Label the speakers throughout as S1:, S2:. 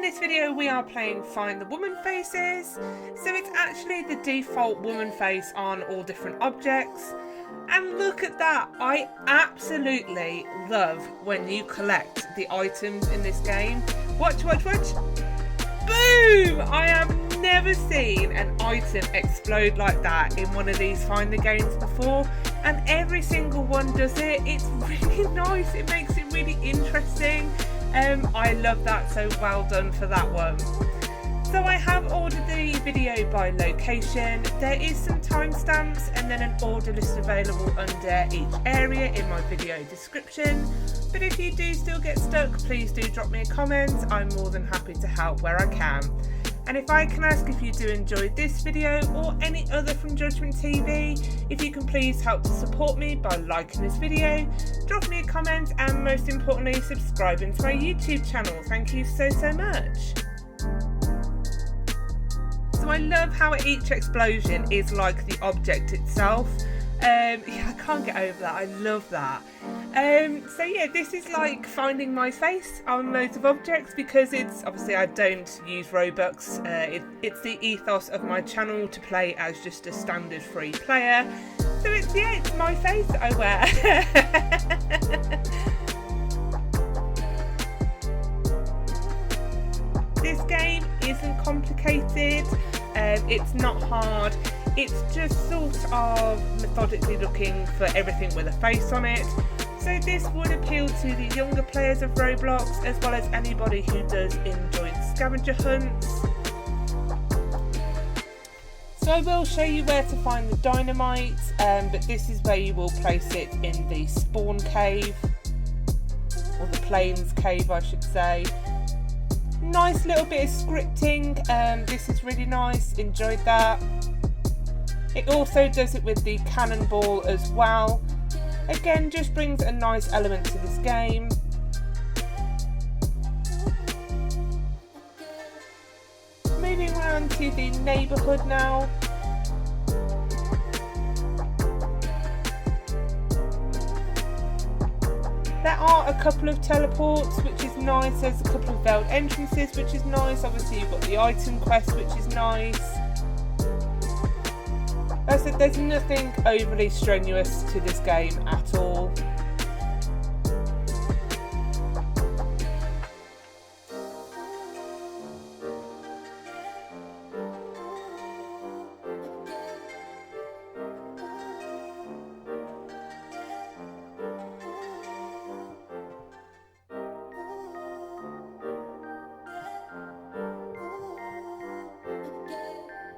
S1: this video we are playing Find the Woman Faces. So it's actually the default woman face on all different objects. And look at that, I absolutely love when you collect the items in this game. Watch, watch, watch. Boom! I have never seen an item explode like that in one of these Find the games before. And every single one does it. It's really nice, it makes it really interesting. I love that, so well done for that one. So I have ordered the video by location. There is some timestamps and then an order list available under each area in my video description. But if you do still get stuck, please do drop me a comment. I'm more than happy to help where I can. And if I can ask, if you do enjoy this video or any other from JudgementTV, if you can please help to support me by liking this video, drop me a comment, and most importantly, subscribing to my YouTube channel. Thank you so much. So I love how each explosion is like the object itself. Yeah, I can't get over that. I love that. So yeah, this is like finding my face on loads of objects, because it's obviously I don't use Robux. It's the ethos of my channel to play as just a standard free player. So it's my face that I wear. This game isn't complicated. It's not hard. It's just sort of methodically looking for everything with a face on it. So this would appeal to the younger players of Roblox, as well as anybody who does enjoy scavenger hunts. So I will show you where to find the dynamite, but this is where you will place it in the spawn cave, or the plains cave I should say. Nice little bit of scripting, this is really nice, enjoyed that. It also does it with the cannonball as well. Again, just brings a nice element to this game. Moving around to the neighbourhood now. There are a couple of teleports, which is nice. There's a couple of veiled entrances, which is nice. Obviously you've got the item quest, which is nice. As I said, there's nothing overly strenuous to this game at all.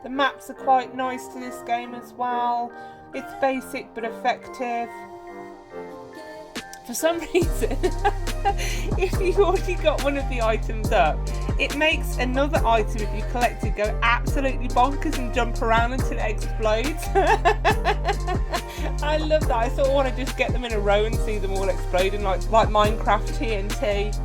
S1: The maps are quite nice to this game as well. It's basic but effective. For some reason, if you've already got one of the items up, it makes another item, if you collect it, go absolutely bonkers and jump around until it explodes. I love that. I sort of want to just get them in a row and see them all exploding like Minecraft TNT.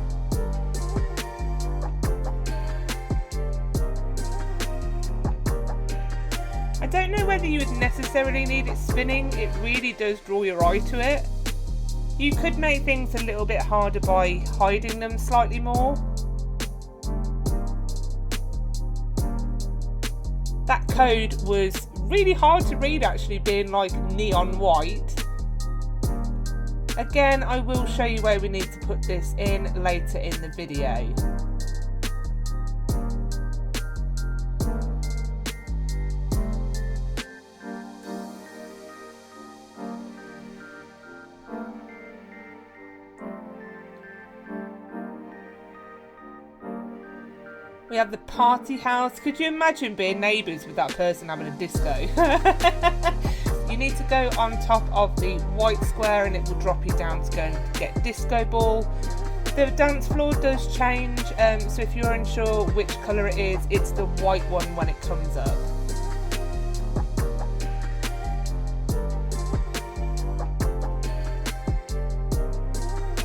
S1: I don't know whether you would necessarily need it spinning. It really does draw your eye to it. You could make things a little bit harder by hiding them slightly more. That code was really hard to read, actually, being like neon white. Again, I will show you where we need to put this in later in the video. We have the party house. Could you imagine being neighbours with that person having a disco? You need to go on top of the white square and it will drop you down to go and get disco ball. The dance floor does change, so if you're unsure which colour it is, it's the white one when it comes up.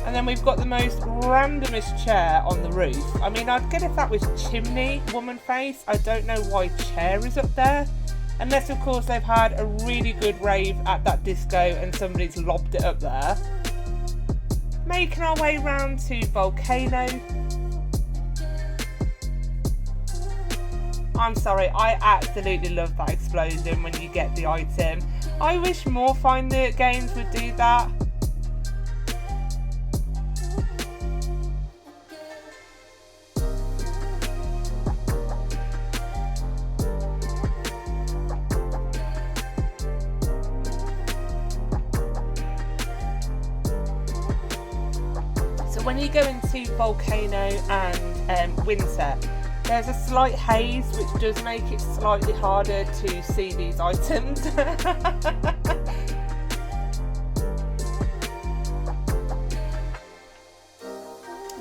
S1: And then we've got the most randomest chair on the roof. I mean, I'd get if that was chimney woman face. I don't know why chair is up there. Unless, of course, they've had a really good rave at that disco and somebody's lobbed it up there. Making our way round to Volcano. I'm sorry, I absolutely love that explosion when you get the item. I wish more Finder games would do that. So when you go into Volcano and Winter, there's a slight haze which does make it slightly harder to see these items.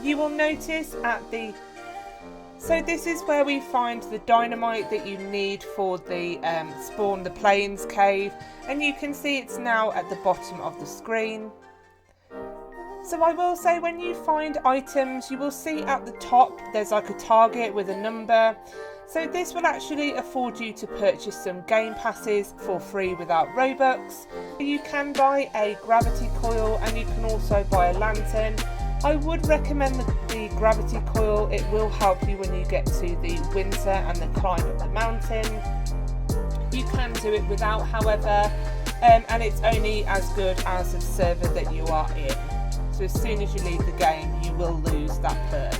S1: You will notice so this is where we find the dynamite that you need for the Spawn the Plains cave, and you can see it's now at the bottom of the screen. So I will say, when you find items, you will see at the top there's like a target with a number. So this will actually afford you to purchase some game passes for free without Robux. You can buy a gravity coil and you can also buy a lantern. I would recommend the gravity coil. It will help you when you get to the winter and the climb up the mountain. You can do it without, however, and it's only as good as the server that you are in. So as soon as you leave the game, you will lose that perk.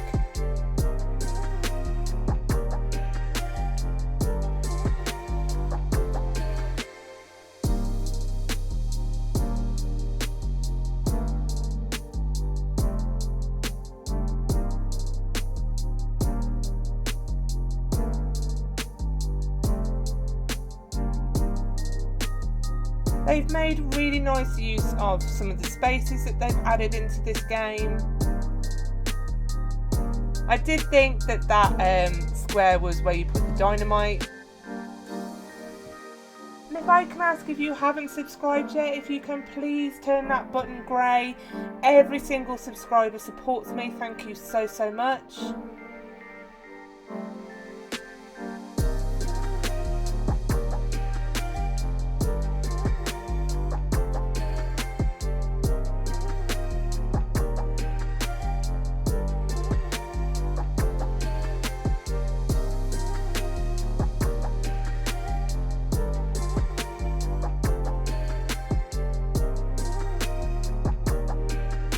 S1: They've made really nice use of some of the spaces that they've added into this game. I did think that square was where you put the dynamite. And if I can ask, if you haven't subscribed yet, if you can please turn that button grey. Every single subscriber supports me. Thank you so, so much.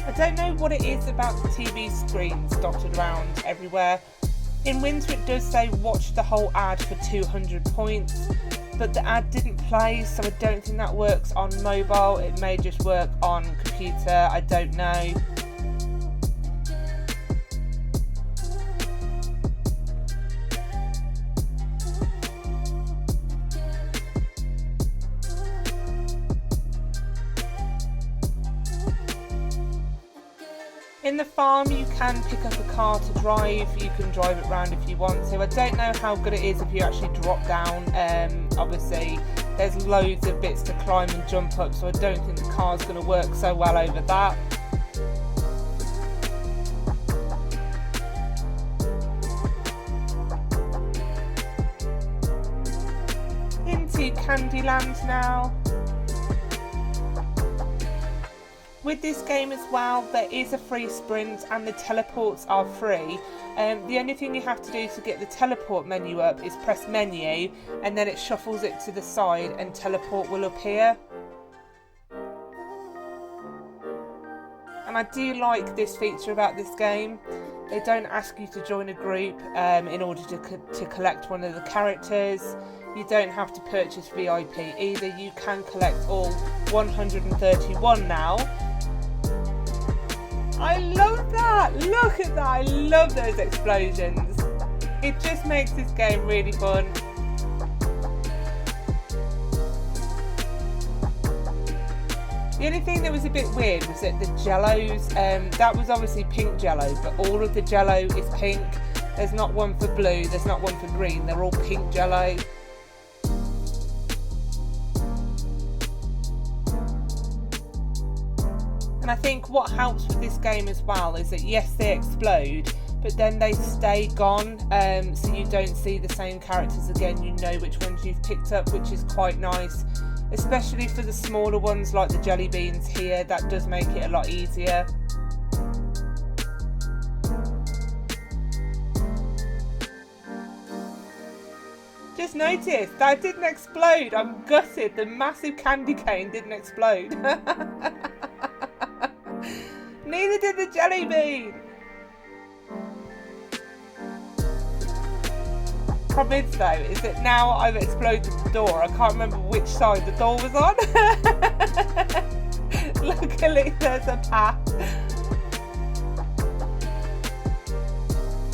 S1: I don't know what it is about the TV screens dotted around everywhere. In Winter it does say watch the whole ad for 200 points, but the ad didn't play, so I don't think that works on mobile. It may just work on computer, I don't know. In the farm you can pick up a car to drive, you can drive it around if you want to. I don't know how good it is if you actually drop down. Obviously there's loads of bits to climb and jump up, so I don't think the car's going to work so well over that. Into Candyland now. With this game as well, there is a free sprint and the teleports are free. The only thing you have to do to get the teleport menu up is press menu and then it shuffles it to the side and teleport will appear. And I do like this feature about this game. They don't ask you to join a group in order to collect one of the characters. You don't have to purchase VIP either. You can collect all 131 now. I love that! Look at that! I love those explosions. It just makes this game really fun. The only thing that was a bit weird was that the jellos, that was obviously pink jello, but all of the jello is pink. There's not one for blue, there's not one for green, they're all pink jello. And I think what helps with this game as well is that yes, they explode, but then they stay gone, so you don't see the same characters again. You know which ones you've picked up, which is quite nice, especially for the smaller ones like the jellybeans here. That does make it a lot easier. Just noticed that didn't explode. I'm gutted. The massive candy cane didn't explode. Neither did the jelly bean. Problem is though, is that now I've exploded the door. I can't remember which side the door was on. Luckily there's a path.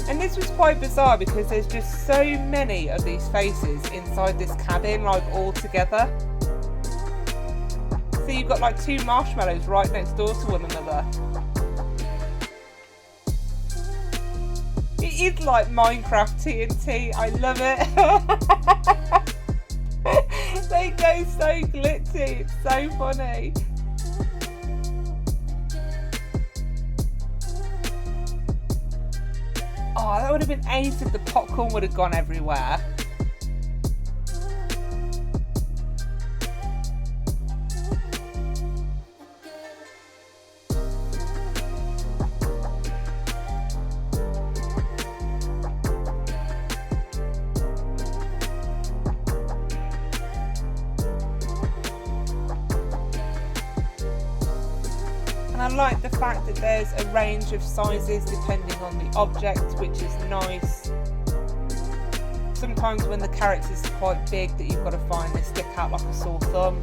S1: And this was quite bizarre because there's just so many of these faces inside this cabin, like all together. So you've got like 2 marshmallows right next door to one another. It is like Minecraft TNT, I love it. They go so glitzy, it's so funny. Oh, that would have been ace if the popcorn would have gone everywhere. And I like the fact that there's a range of sizes depending on the object, which is nice. Sometimes when the characters are quite big that you've got to find, they stick out like a sore thumb.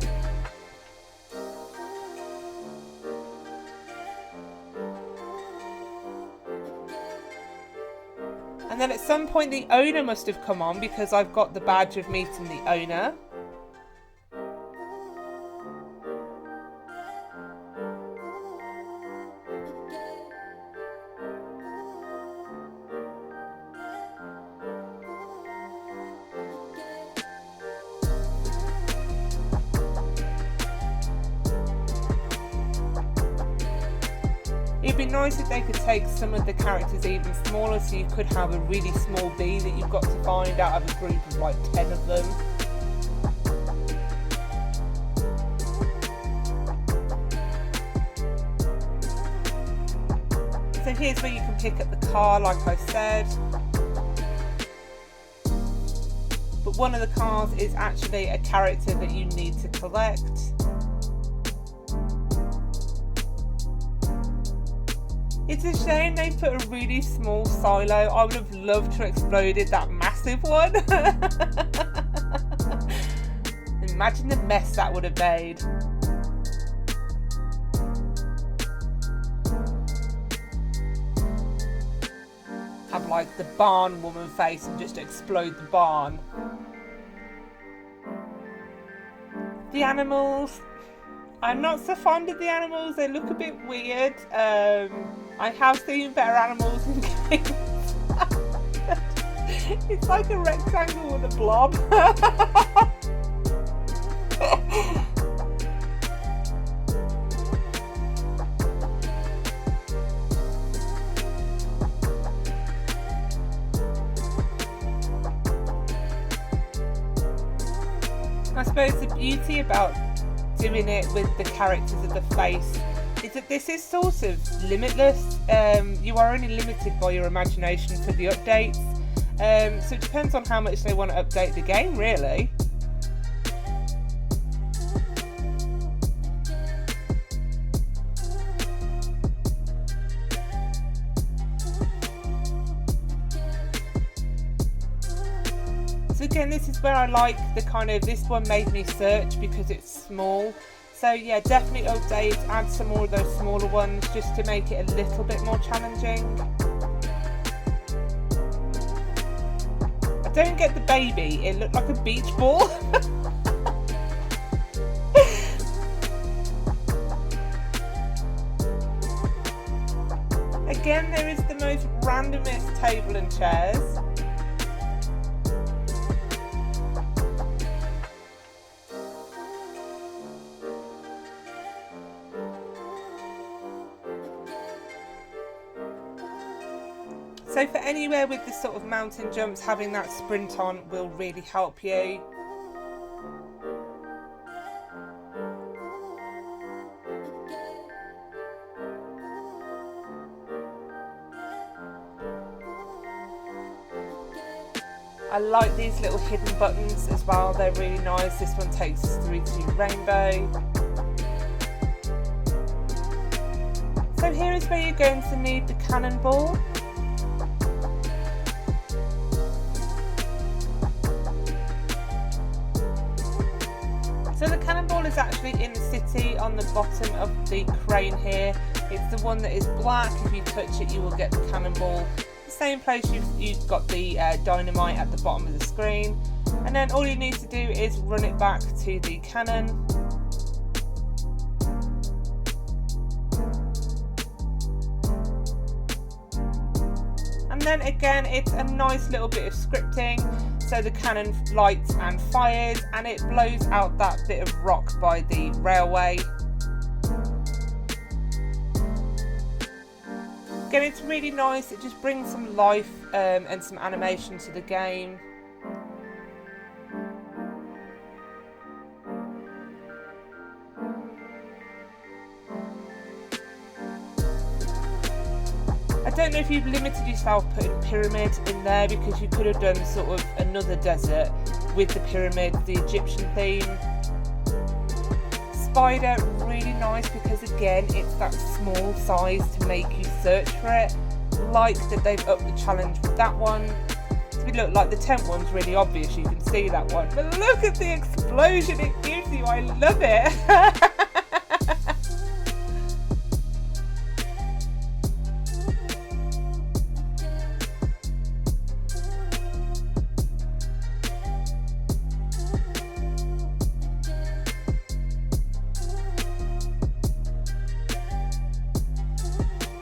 S1: And then at some point the owner must have come on because I've got the badge of meeting the owner. It'd be nice if they could take some of the characters even smaller, so you could have a really small bee that you've got to find out of a group of like 10 of them. So here's where you can pick up the car, like I said. But one of the cars is actually a character that you need to collect. It's a shame they put a really small silo. I would have loved to have exploded that massive one. Imagine the mess that would have made. Have like the barn woman face and just explode the barn. The animals. I'm not so fond of the animals. They look a bit weird. I have seen better animals in games. It's like a rectangle with a blob. I suppose the beauty about doing it with the characters of the face is that this is sort of limitless. You are only limited by your imagination for the updates, so it depends on how much they want to update the game, really. So again, this is where I like the kind of, this one made me search because it's small. So yeah, definitely update, add some more of those smaller ones just to make it a little bit more challenging. I don't get the baby, it looked like a beach ball. Again, there is the most randomest table and chairs. So for anywhere with this sort of mountain jumps, having that sprint on will really help you. I like these little hidden buttons as well, they're really nice. This one takes us through to rainbow. So here is where you're going to need the cannonball. So the cannonball is actually in the city on the bottom of the crane here. It's the one that is black. If you touch it, you will get the cannonball. The same place you've got the dynamite at the bottom of the screen. And then all you need to do is run it back to the cannon. And then again, it's a nice little bit of scripting. So the cannon lights and fires, and it blows out that bit of rock by the railway. Again, it's really nice. It just brings some life and some animation to the game. I don't know if you've limited yourself putting pyramid in there, because you could have done sort of another desert with the pyramid, the Egyptian theme. Spider, really nice, because again, it's that small size to make you search for it. Like that they've upped the challenge with that one. To look like the tent one's really obvious, you can see that one. But look at the explosion it gives you, I love it.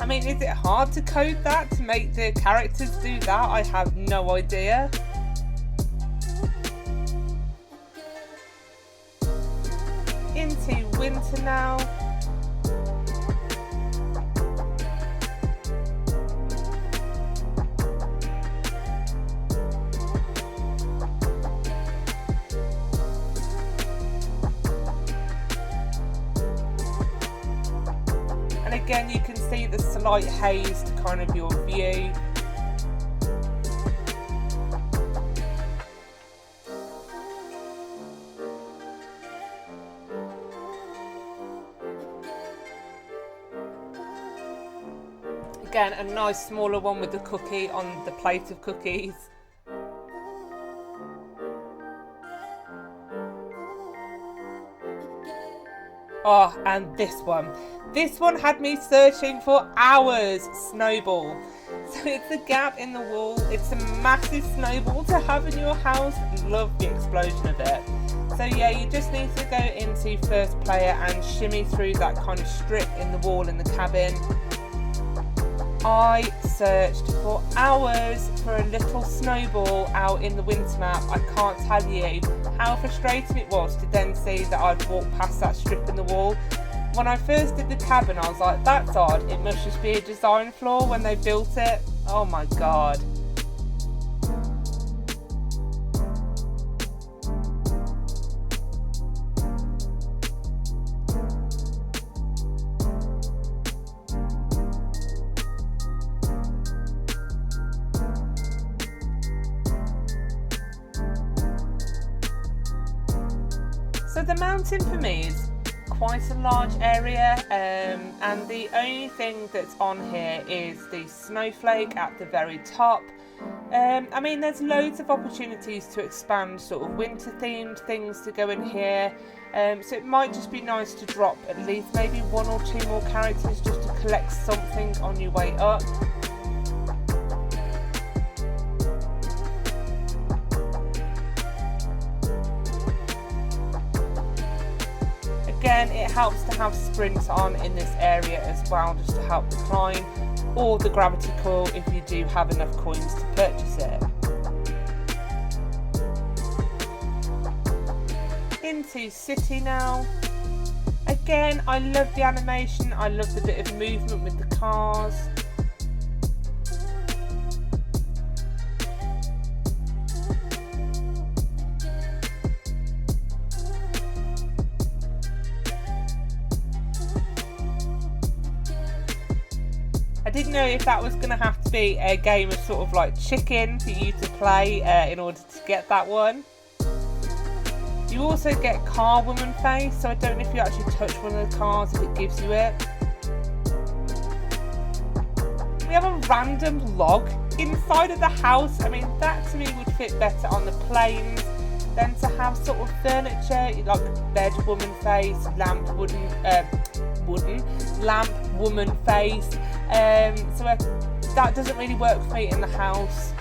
S1: I mean, is it hard to code that, to make the characters do that? I have no idea. Into winter now. Again, you can see the slight haze to kind of your view. Again, a nice smaller one with the cookie on the plate of cookies. Oh, and this one. This one had me searching for hours. Snowball. So it's a gap in the wall. It's a massive snowball to have in your house. Love the explosion of it. So yeah, you just need to go into first player and shimmy through that kind of strip in the wall in the cabin. I searched for hours for a little snowball out in the winter map. I can't tell you how frustrating it was to then see that I'd walked past that strip in the wall. When I first did the cabin, I was like, that's odd. It must just be a design flaw when they built it. Oh my god. So the mountain for me is quite a large area, and the only thing that's on here is the snowflake at the very top. I mean, there's loads of opportunities to expand sort of winter themed things to go in here, so it might just be nice to drop at least maybe 1 or 2 more characters just to collect something on your way up. Again, it helps to have sprints on in this area as well, just to help the climb, or the gravity core if you do have enough coins to purchase it. Into city now. Again, I love the animation, I love the bit of movement with the cars. know if that was going to have to be a game of sort of like chicken for you to play in order to get that one. You also get car woman face, so I don't know if you actually touch one of the cars if it gives you it. We have a random log inside of the house. I mean, that to me would fit better on the plains than to have sort of furniture like bed woman face, lamp woman face. So that doesn't really work for me in the house.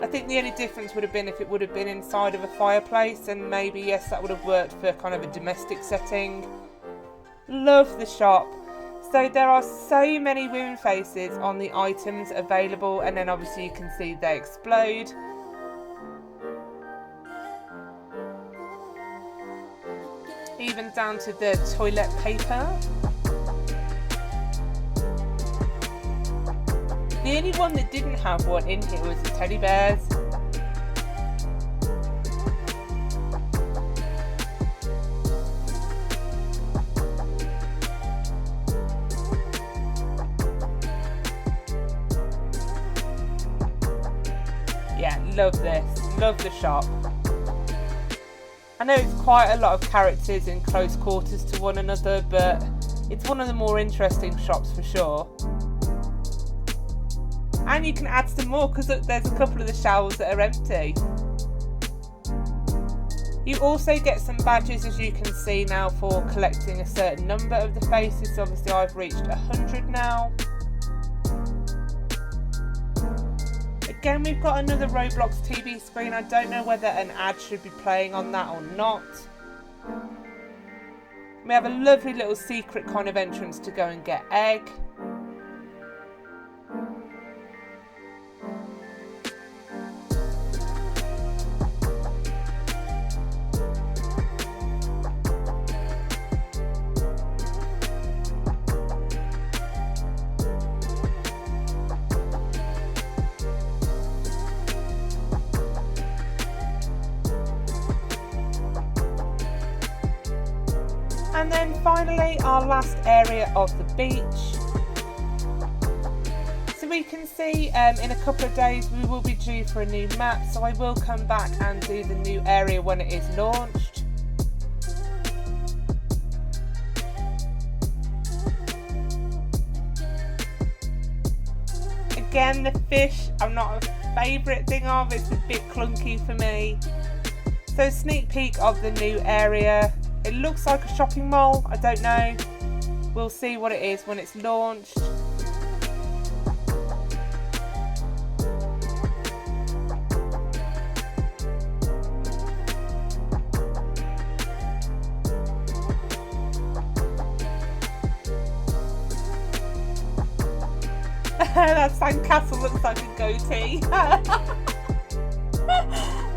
S1: I think the only difference would have been if it would have been inside of a fireplace, and maybe, yes, that would have worked for kind of a domestic setting. Love the shop. So there are so many women faces on the items available, and then obviously you can see they explode. Even down to the toilet paper. The only one that didn't have one in here was the teddy bears. Yeah, love this. Love the shop. I know it's quite a lot of characters in close quarters to one another, but it's one of the more interesting shops for sure. And you can add some more because there's a couple of the shelves that are empty. You also get some badges, as you can see now, for collecting a certain number of the faces. So obviously I've reached 100 now. Again, we've got another Roblox TV screen. I don't know whether an ad should be playing on that or not. We have a lovely little secret kind of entrance to go and get egg. And then finally, our last area of the beach. So we can see in a couple of days we will be due for a new map, so I will come back and do the new area when it is launched. Again, the fish, I'm not a favourite thing of, it's a bit clunky for me. So sneak peek of the new area. It looks like a shopping mall, I don't know. We'll see what it is when it's launched. That sandcastle looks like a goatee.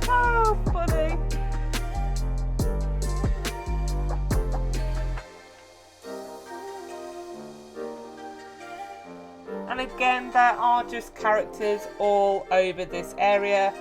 S1: Oh, funny. And again, there are just characters all over this area.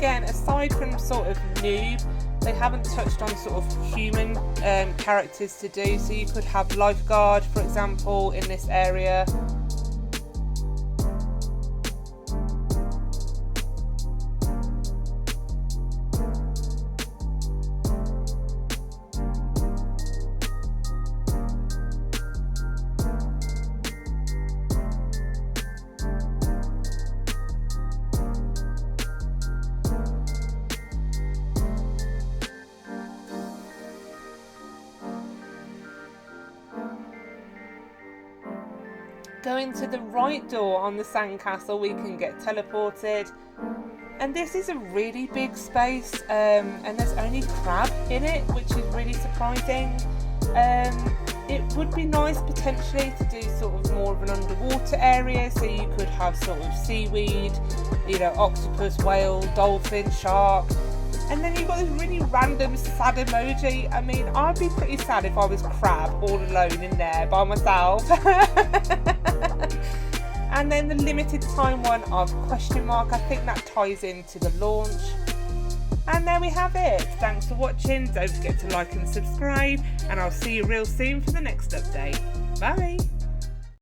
S1: Again, aside from sort of noob, they haven't touched on sort of human characters to do. So you could have lifeguard, for example, in this area. Going to the right door on the sandcastle, we can get teleported. And this is a really big space, and there's only crab in it, which is really surprising. It would be nice potentially to do sort of more of an underwater area, so you could have sort of seaweed, you know, octopus, whale, dolphin, shark. And then you've got this really random sad emoji. I mean, I'd be pretty sad if I was crab all alone in there by myself. And then the limited time one of question mark, I think that ties into the launch. And there we have it. Thanks for watching. Don't forget to like and subscribe, and I'll see you real soon for the next update. Bye.